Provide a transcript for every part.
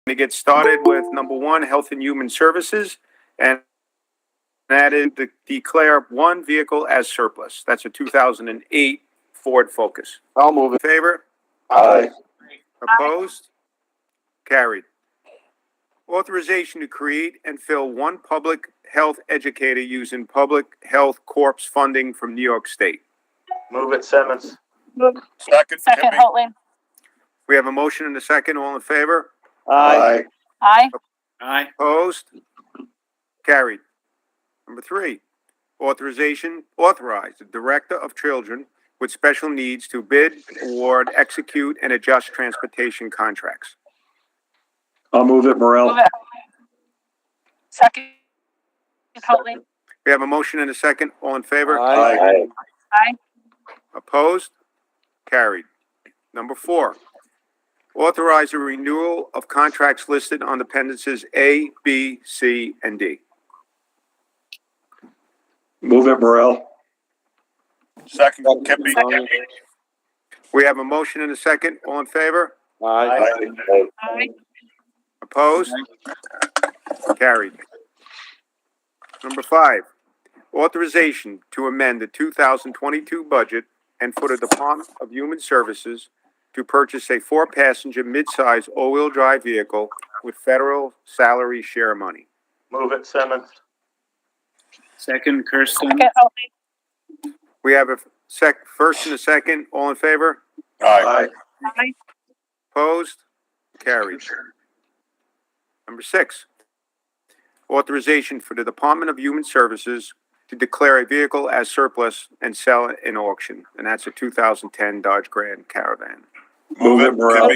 to get started with number one, Health and Human Services, and that is to declare one vehicle as surplus. That's a 2008 Ford Focus. I'll move In it. favor? Aye. Opposed? Carried. Authorization to create and fill one public health educator using Public Health Corps funding from New York State. Move it, Simmons. Second, Hotley. We have a motion and a second. All in favor? Aye. Aye. Aye. Opposed? Carried. Number three, authorize the Director of Children with Special Needs to bid, award, execute, and adjust transportation contracts. I'll move it, Morel. Move it. Second, Hotley. We have a motion and a second. All in favor? Aye. Aye. Opposed? Carried. Number four, authorize a renewal of contracts listed on appendices A, B, C, and D. Move it, Morel. Second, Kippy. We have a motion and a second. All in favor? Aye. Aye. Opposed? Carried. Number five, authorization to amend the 2022 budget and for the Department of Human Services to purchase a four-passenger mid-size all-wheel drive vehicle with federal salary share money. Move it, Simmons. Second, Kirsten. Second, Hotley. We have a first and a second. All in favor? Aye. Aye. Opposed? Carried. Number six, authorization for the Department of Human Services to declare a vehicle as surplus and sell it in auction, and that's a 2010 Dodge Grand Caravan. Move it, Morel.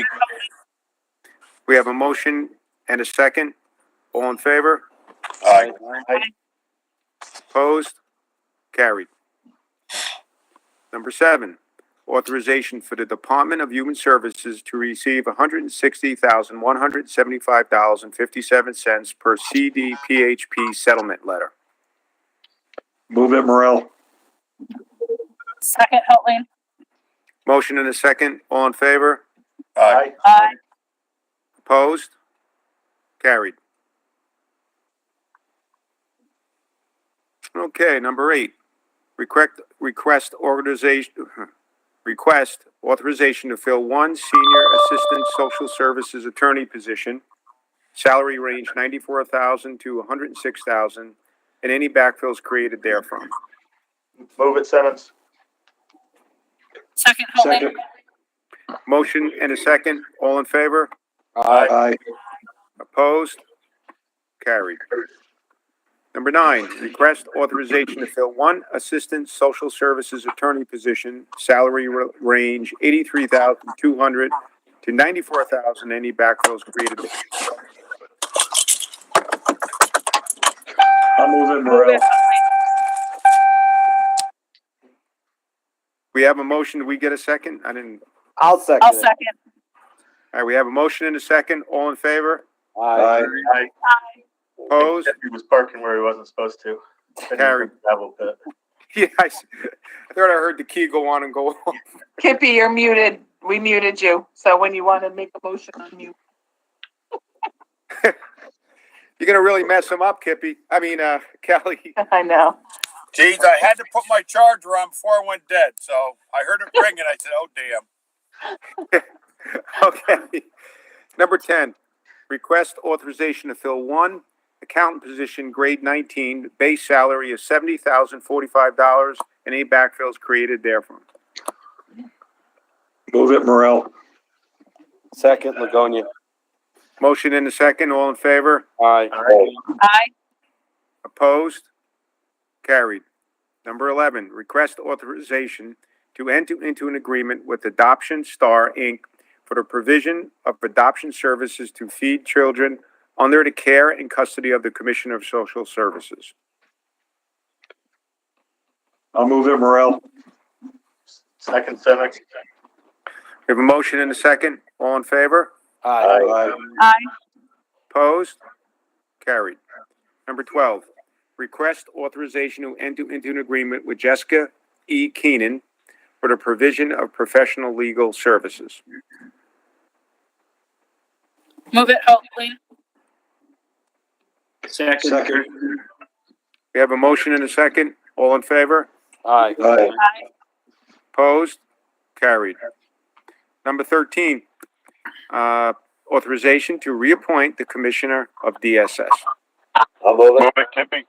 We have a motion and a second. All in favor? Aye. Opposed? Carried. Number seven, authorization for the Department of Human Services to receive $160,175.57 per CDPHP settlement letter. Move it, Morel. Second, Hotley. Motion and a second. All in favor? Aye. Aye. Opposed? Carried. Okay, number eight, request authorization to fill one senior assistant social services attorney position, salary range $94,000 to $106,000, and any backfills created therefrom. Move it, Simmons. Second, Hotley. Second. Motion and a second. All in favor? Aye. Opposed? Carried. Number nine, request authorization to fill one assistant social services attorney position, salary range $83,200 to $94,000, any backfills created. I'll move it, Move Morel. it. We have a motion. Did we get a second? I didn't. I'll second. I'll second. All right, we have a motion and a second. All in favor? Aye. Aye. Opposed? He was parking where he wasn't supposed to. Carried. Gravel pit. Yeah, I thought I heard the key go on and go off. Kippy, you're muted. We muted you. So when you want to make a motion on mute. You're gonna really mess him up, Kippy. Kelly. I know. Geez, I had to put my charger on before I went dead, so I heard it ring and I said, oh, damn. Okay. Number 10, request authorization to fill one accountant position, grade 19, base salary of $70,045, and any backfills created therefrom. Move it, Morel. Second, Ligonia. Motion in a second. All in favor? Aye. Aye. Opposed? Carried. Number 11, request authorization to enter into an agreement with Adoption Star, Inc. for the provision of adoption services to feed children under the care and custody of the Commissioner of Social Services. I'll move it, Morel. Second, Simmons. We have a motion and a second. All in favor? Aye. Aye. Opposed? Carried. Number 12, request authorization to enter into an agreement with Jessica E. Keenan for the provision of professional legal services. Move it, Hoadley. Second. We have a motion and a second. All in favor? Aye. Aye. Opposed? Carried. Number 13, authorization to reappoint the Commissioner of DSS. I'll move Move it, Kippy.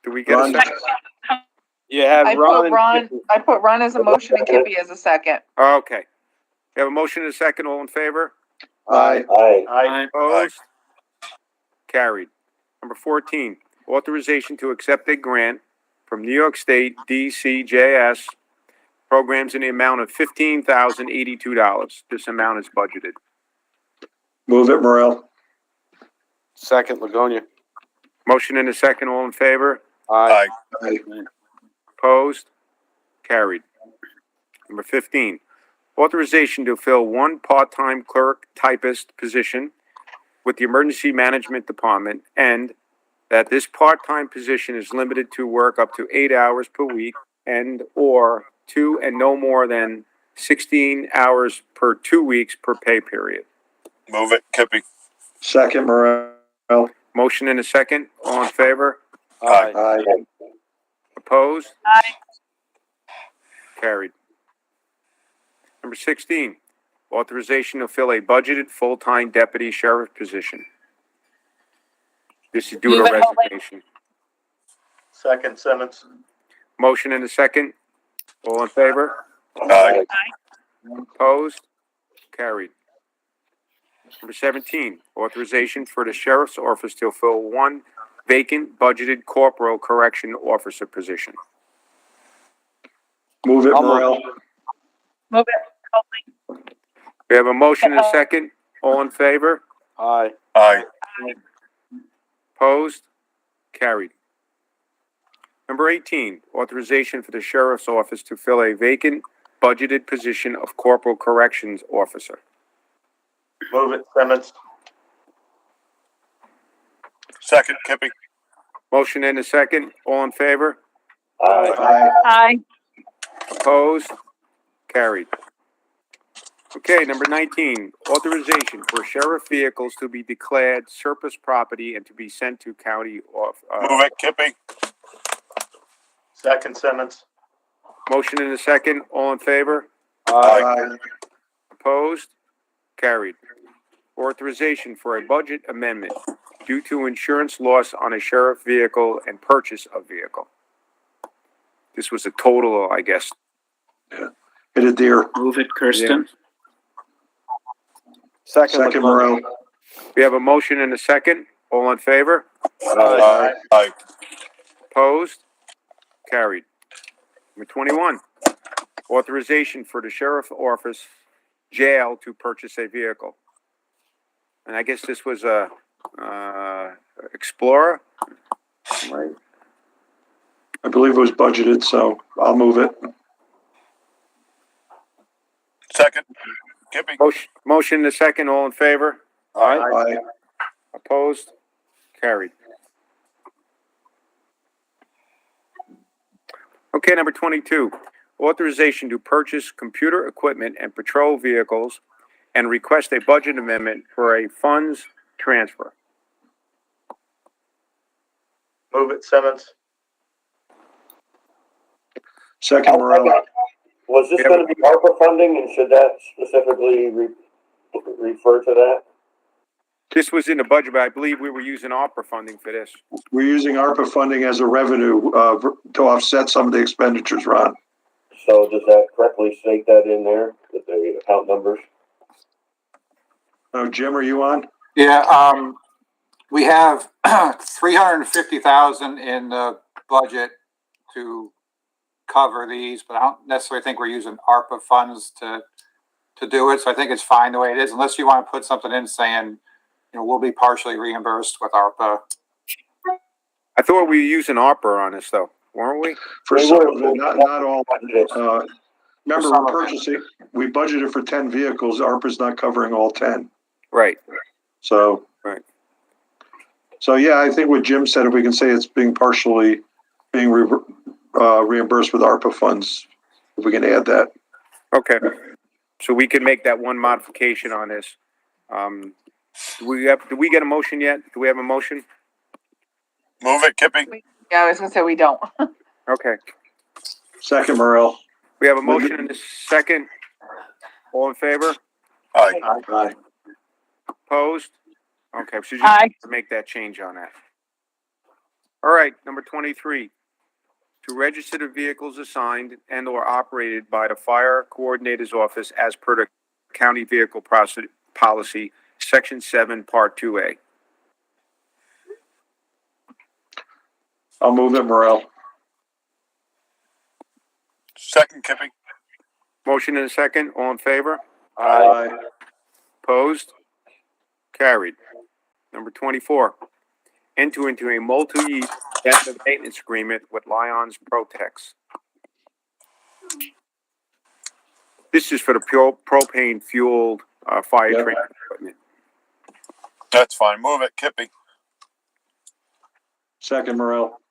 Do we get a Ron. second? You have I Ron. put Ron as a motion and Kippy as a second. Okay. We have a motion and a second. All in favor? Aye. Aye. Opposed? Carried. Number 14, authorization to accept a grant from New York State DCJS programs in the amount of $15,082. This amount is budgeted. Move it, Morel. Second, Ligonia. Motion and a second. All in favor? Aye. Opposed? Carried. Number 15, authorization to fill one part-time clerk typist position with the Emergency Management Department, and that this part-time position is limited to work up to 8 hours per week and/or 2 and no more than 16 hours per 2 weeks per pay period. Move it, Kippy. Second, Morel. Motion and a second. All in favor? Aye. Opposed? Aye. Carried. Number 16, authorization to fill a budgeted full-time deputy sheriff position. This is due to Move it, Hoadley. resignation. Second, Simmons. Motion and a second. All in favor? Aye. Opposed? Carried. Number 17, authorization for the sheriff's office to fill one vacant budgeted corporal correction officer position. Move it, Morel. Move it, Hoadley. We have a motion and a second. All in favor? Aye. Aye. Opposed? Carried. Number 18, authorization for the sheriff's office to fill a vacant budgeted position of corporal corrections officer. Move it, Simmons. Second, Kippy. Motion and a second. All in favor? Aye. Aye. Opposed? Carried. Okay, number 19, authorization for sheriff vehicles to be declared surplus property and to be sent to county Move it, Kippy. Second, Simmons. Motion and a second. All in favor? Aye. Opposed? Carried. Authorization for a budget amendment due to insurance loss on a sheriff vehicle and purchase of vehicle. This was a total, I guess. Hit a deer. Move it, Kirsten. Second, Morel. We have a motion and a second. All in favor? Aye. Aye. Opposed? Carried. Number 21, authorization for the sheriff's office jail to purchase a vehicle. And I guess this was a Explorer, right? I believe it was budgeted, so I'll move it. Second, Kippy. Motion and a second. All in favor? Aye. Opposed? Carried. Okay, number 22, authorization to purchase computer equipment and patrol vehicles and request a budget amendment for a funds transfer. Move it, Simmons. Second, Morel. Was this gonna be ARPA funding, and should that specifically refer to that? This was in the budget, but I believe we were using ARPA funding for this. We're using ARPA funding as a revenue to offset some of the expenditures, Ron. So does that correctly state that in there, that the account numbers? Oh, Jim, are you on? Yeah, we have 350,000 in the budget to cover these, but I don't necessarily think we're using ARPA funds to do it. So I think it's fine the way it is, unless you want to put something in saying, you know, we'll be partially reimbursed with ARPA. I thought we were using ARPA on this though, weren't we? For some of it, not all. Remember, some we're of it. purchasing, we budgeted for 10 vehicles. ARPA's not covering all 10. Right. So. Right. So, yeah, I think what Jim said, if we can say it's being partially being reimbursed with ARPA funds, if we can add that. Okay. So we can make that one modification on this. Do we get a motion yet? Do we have a motion? Move it, Kipping. Yeah, I was gonna say we don't. Okay. Second, Morel. We have a motion and a second. All in favor? Aye. Aye. Opposed? Okay, so you Aye. just make that change on that. All right, number 23. To register the vehicles assigned and or operated by the fire coordinator's office as per the county vehicle policy, section 7, part 2A. I'll move it, Morel. Second, Kipping. Motion and a second. All in favor? Aye. Opposed? Carried. Number 24. Enter into a multi-year preventive maintenance agreement with Lyons Protex. This is for the propane fueled fire Yep. training equipment. That's fine. Move it, Kipping. Second, Morel.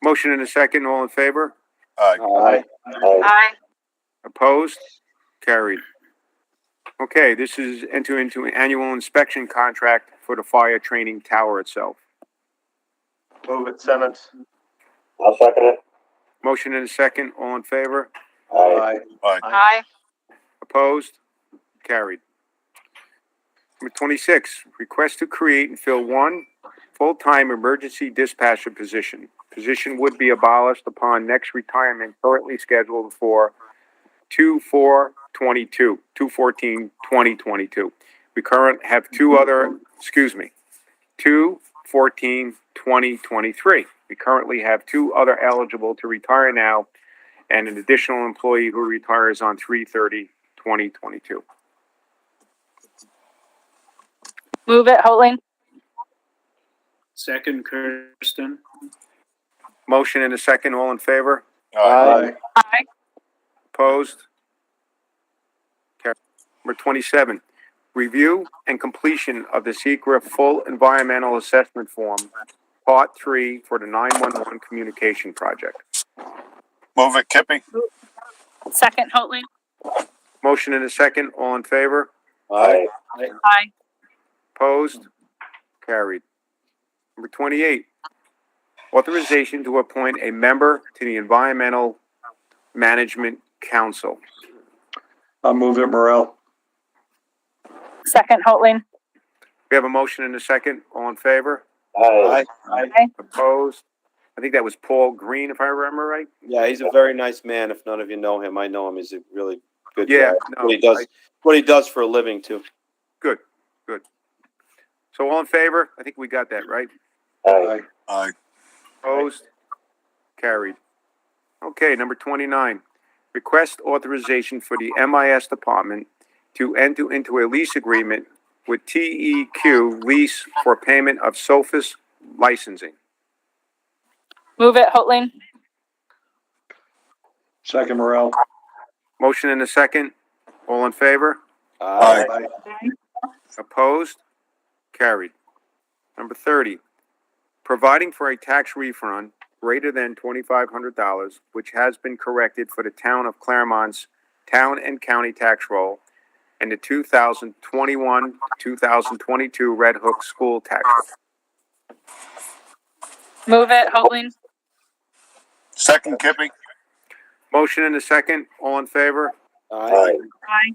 Motion and a second. All in favor? Aye. Aye. Aye. Opposed? Carried. Okay, this is enter into an annual inspection contract for the fire training tower itself. Move it, Simmons. I'll second it. Motion and a second. All in favor? Aye. Aye. Aye. Opposed? Carried. Number 26, request to create and fill one full-time emergency dispatcher position. Position would be abolished upon next retirement currently scheduled for 2/4/2022. We currently have 2/14/2023. We currently have two other eligible to retire now and an additional employee who retires on 3/30/2022. Move it, Holding. Second, Kirsten. Motion and a second, all in favor? Aye. Aye. Opposed? Carried. Number 27, review and completion of the SECRA Full Environmental Assessment Form, Part 3 for the 911 Communication Project. Move it, Kipping. Second, Holding. Motion and a second, all in favor? Aye. Aye. Opposed? Carried. Number 28, authorization to appoint a member to the Environmental Management Council. I'll move it, Morel. Second, Holding. We have a motion and a second, all in favor? Aye. Opposed? I think that was Paul Green, if I remember right. Yeah, he's a very nice man. If none of you know him, I know him. He's a really good Yeah, guy. no, What he does for a living too. Good. So all in favor? I think we got that, right? Aye. Aye. Opposed? Carried. Okay, number 29. Request authorization for the MIS department to enter into a lease agreement with TEQ Lease for payment of Sophos licensing. Move it, Holding. Second, Morel. Motion and a second. All in favor? Aye. Opposed? Carried. Number 30, providing for a tax refund greater than $2,500, which has been corrected for the town of Claremont's town and county tax roll and the 2021-2022 Red Hook school tax roll. Move it, Holding. Second, Kipping. Motion and a second. All in favor? Aye. Aye.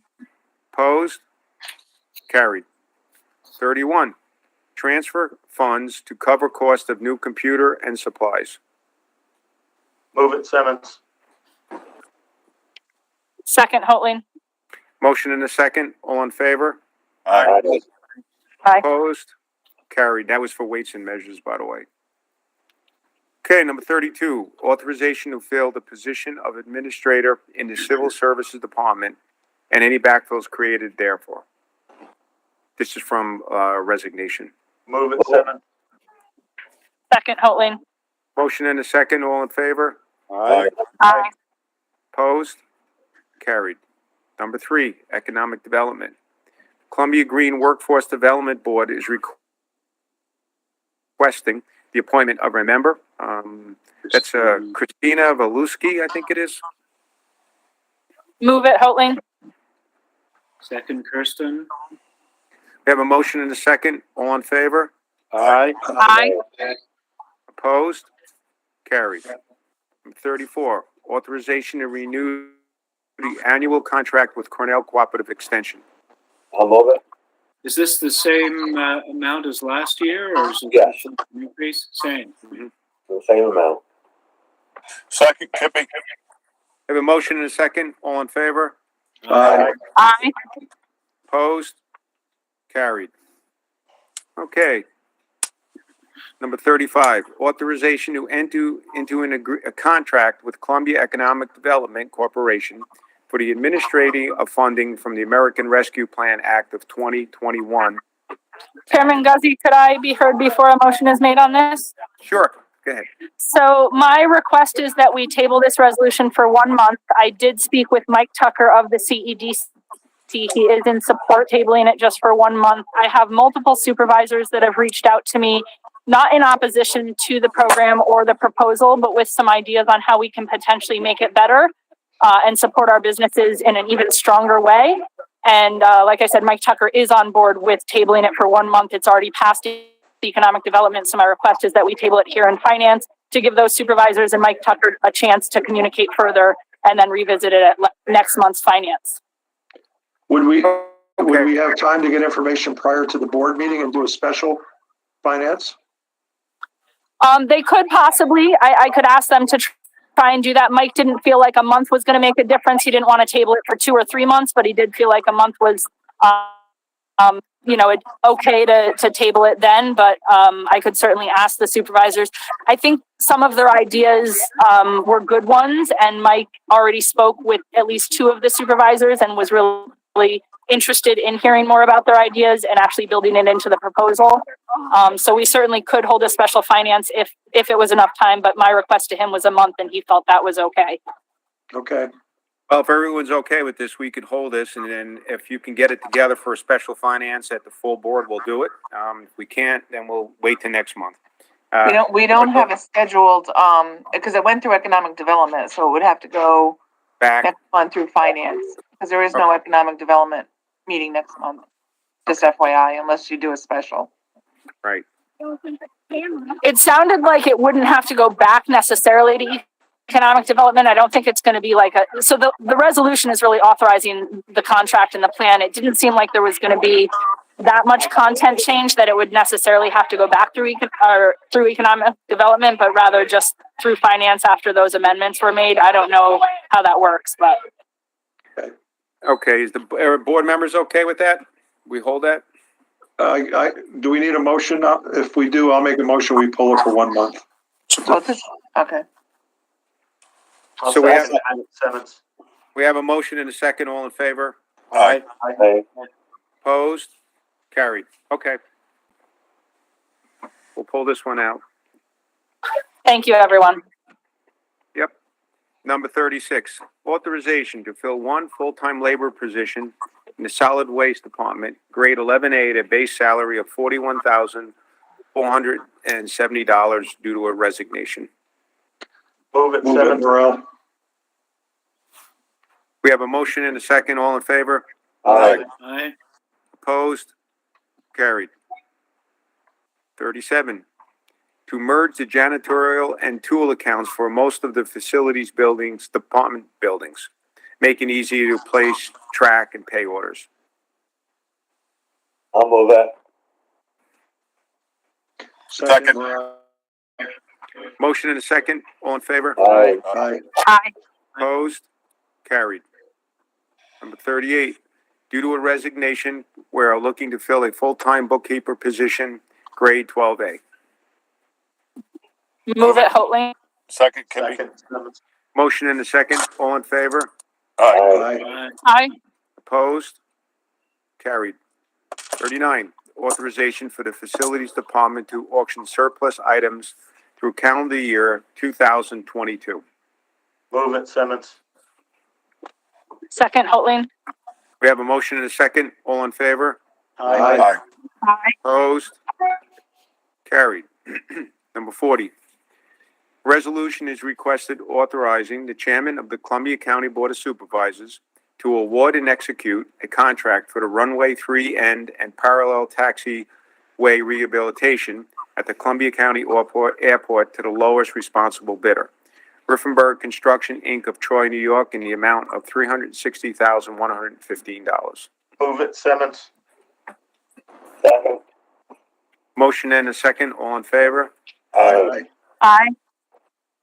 Opposed? Carried. 31, transfer funds to cover cost of new computer and supplies. Move it, Simmons. Second, Holding. Motion and a second. All in favor? Aye. Aye. Opposed? Carried. That was for weights and measures, by the way. Okay, number 32, authorization to fill the position of administrator in the Civil Services Department and any backfills created therefore. This is from resignation. Move it, Simmons. Second, Holding. Motion and a second. All in favor? Aye. Aye. Opposed? Carried. Number 3, economic development. Columbia Green Workforce Development Board is requesting the appointment of a member. That's Christina Valuski, I think it is. Move it, Holding. Second, Kirsten. We have a motion and a second. All in favor? Aye. Aye. Opposed? Carried. Number 34, authorization to renew the annual contract with Cornell Cooperative Extension. I'll move it. Is this the same amount as last year, or is it Yes. an increase? Same. The same amount. Second, Kipping. We have a motion and a second. All in favor? Aye. Aye. Opposed? Carried. Okay. Number 35, authorization to enter into a contract with Columbia Economic Development Corporation for the administrating of funding from the American Rescue Plan Act of 2021. Chairman Guzzi, could I be heard before a motion is made on this? Sure, go ahead. So my request is that we table this resolution for 1 month. I did speak with Mike Tucker of the CEDC. He is in support tabling it just for 1 month. I have multiple supervisors that have reached out to me, not in opposition to the program or the proposal, but with some ideas on how we can potentially make it better and support our businesses in an even stronger way. And like I said, Mike Tucker is on board with tabling it for 1 month. It's already passed economic development. So my request is that we table it here in finance to give those supervisors and Mike Tucker a chance to communicate further and then revisit it at next month's finance. Would we Okay. have time to get information prior to the board meeting and do a special finance? They could possibly, I could ask them to try and do that. Mike didn't feel like a month was going to make a difference. He didn't want to table it for 2 or 3 months, but he did feel like a month was, okay to table it then. But I could certainly ask the supervisors. I think some of their ideas were good ones, and Mike already spoke with at least 2 of the supervisors and was really interested in hearing more about their ideas and actually building it into the proposal. So we certainly could hold a special finance if it was enough time, but my request to him was a month and he felt that was okay. Okay. Well, if everyone's okay with this, we could hold this, and then if you can get it together for a special finance at the full board, we'll do it. If we can't, then we'll wait till next month. We don't have a scheduled, because it went through economic development, so it would have to go Back, next month through finance, because there is no economic development meeting next month. Just FYI, unless you do a special. right. It sounded like it wouldn't have to go back necessarily to economic development. I don't think it's going to be like so the resolution is really authorizing the contract and the plan. It didn't seem like there was going to be that much content change that it would necessarily have to go back through economic development, but rather just through finance after those amendments were made. I don't know how that works, but. Okay, is the board members okay with that? We hold that? Do we need a motion? If we do, I'll make a motion. We pull it for 1 month. Okay. So we have, Simmons. we have a motion and a second. All in favor? Aye. Aye. Opposed? Carried. Okay. We'll pull this one out. Thank you, everyone. Number 36, authorization to fill 1 full-time labor position in the solid waste department, grade 11A, at a base salary of $41,470 due to a resignation. Move it Move it, Simmons. Morel. We have a motion and a second. All in favor? Aye. Aye. Opposed? Carried. 37, to merge the janitorial and tool accounts for most of the facilities buildings, department buildings, making it easy to place, track, and pay orders. I'll move that. Second. Morel. Motion and a second. All in favor? Aye. Aye. Aye. Opposed? Carried. Number 38, due to a resignation, we are looking to fill a full-time bookkeeper position, grade 12A. Move it, Hoatling. Second, Kipping. Second, Simmons. Motion and a second. All in favor? Aye. Aye. Aye. Aye. Opposed? Carried. 39, authorization for the Facilities Department to auction surplus items through calendar year 2022. Move it Simmons. Second, Hoatling. We have a motion and a second. All in favor? Aye. Aye. Aye. Opposed? Carried. Number 40, resolution is requested authorizing the chairman of the Columbia County Board of Supervisors to award and execute a contract for the runway 3 end and parallel taxiway rehabilitation at the Columbia County Airport to the lowest responsible bidder, Riffenberg Construction, Inc. of Troy, New York, in the amount of $360,115. Move it, Simmons. Second. Motion and a second. All in favor? Aye. Aye.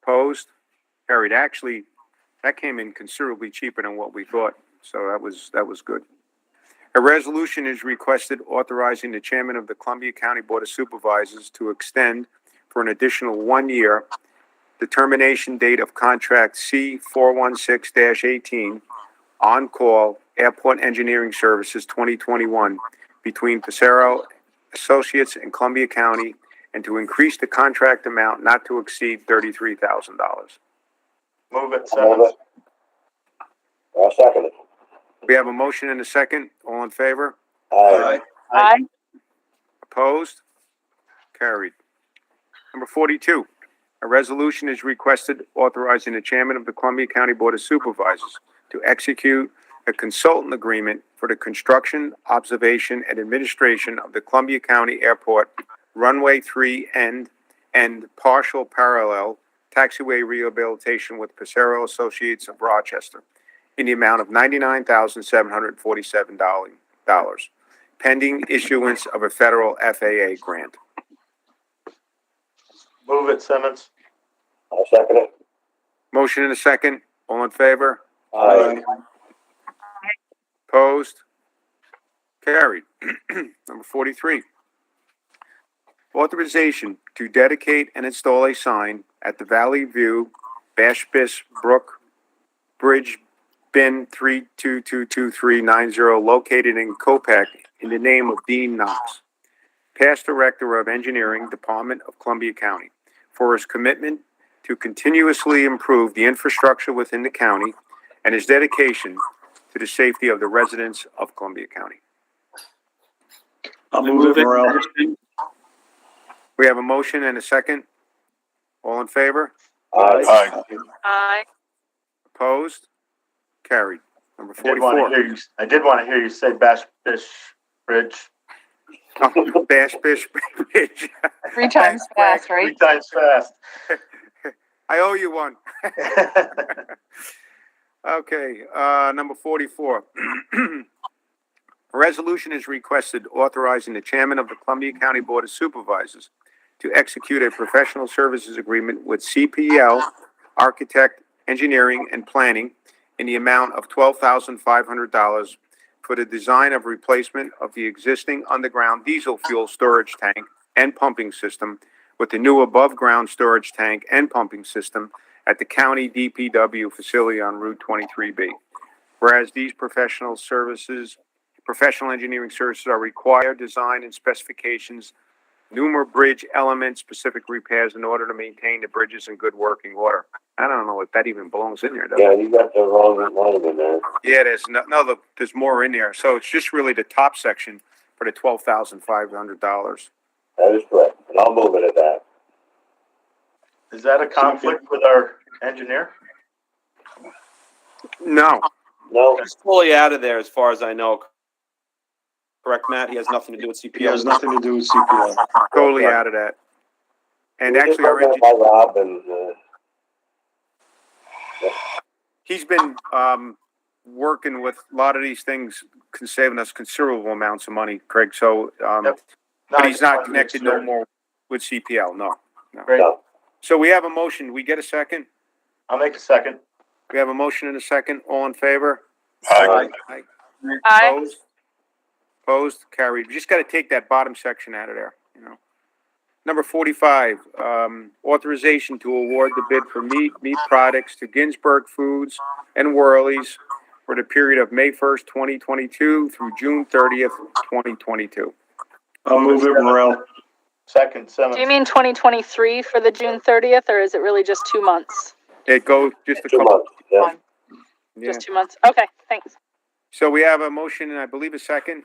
Opposed? Carried. Actually, that came in considerably cheaper than what we thought, so that was good. A resolution is requested authorizing the chairman of the Columbia County Board of Supervisors to extend for an additional 1 year the termination date of contract C416-18 on-call Airport Engineering Services 2021 between Passero Associates and Columbia County, and to increase the contract amount not to exceed $33,000. Move it, I'll Simmons. move it. I'll second it. We have a motion and a second. All in favor? Aye. Aye. Opposed? Carried. Number 42, a resolution is requested authorizing the chairman of the Columbia County Board of Supervisors to execute a consultant agreement for the construction, observation, and administration of the Columbia County Airport Runway 3 end and partial parallel taxiway rehabilitation with Passero Associates of Rochester in the amount of $99,747, pending issuance of a federal FAA grant. Move it, Simmons. I'll second it. Motion and a second. All in favor? Aye. Opposed? Carried. Number 43. Authorization to dedicate and install a sign at the Valley View Bashbish Brook Bridge Bin 322239 located in Copac in the name of Dean Knox, past Director of Engineering, Department of Columbia County, for his commitment to continuously improve the infrastructure within the county and his dedication to the safety of the residents of Columbia County. I'll move it, Morel. We have a motion and a second. All in favor? Aye. Aye. Opposed? Carried. Number I did want to 44. hear you say Bash Fish Bridge. Bashbish Bridge. 3 times fast, Three right? times fast. I owe you one. Okay, number 44. A resolution is requested authorizing the chairman of the Columbia County Board of Supervisors to execute a professional services agreement with CPL Architect, Engineering, and Planning in the amount of $12,500 for the design of replacement of the existing underground diesel fuel storage tank and pumping system with the new above-ground storage tank and pumping system at the county DPW facility on Route 23B. Whereas these professional engineering services are required design and specifications, numerous bridge elements, specific repairs in order to maintain the bridges in good working order. I don't know if that even belongs in there, does Yeah, it? you got the wrong line in there. Yeah, there's more in there. So it's just really the top section for the $12,500. That is correct. And I'll move it at that. Is that a conflict with our engineer? No, No, He's fully out of there as far as I know. Correct, Matt? He has nothing to do with He CPL. has nothing to do with CPL. totally out of that. And we just actually, our worked on it by Rob and, he's been working with a lot of these things, saving us considerable amounts of money, Craig. So, Yep. but he's not No, connected no more with CPL. No. Great. no. So we have a motion. We get a second. I'll make a second. We have a motion and a second. All in favor? Aye. Aye. Opposed? Opposed? Carried. We just got to take that bottom section out of there, you know. Number 45, authorization to award the bid for meat products to Ginsberg Foods and Worley's for the period of May 1st, 2022 through June 30th, 2022. I'll move it, Morel. Second, Simmons. Do you mean 2023 for the June 30th, or is it really just 2 months? It goes just a 2 couple. months, yeah. Yeah. Just 2 months? Okay, thanks. So we have a motion and I believe a second.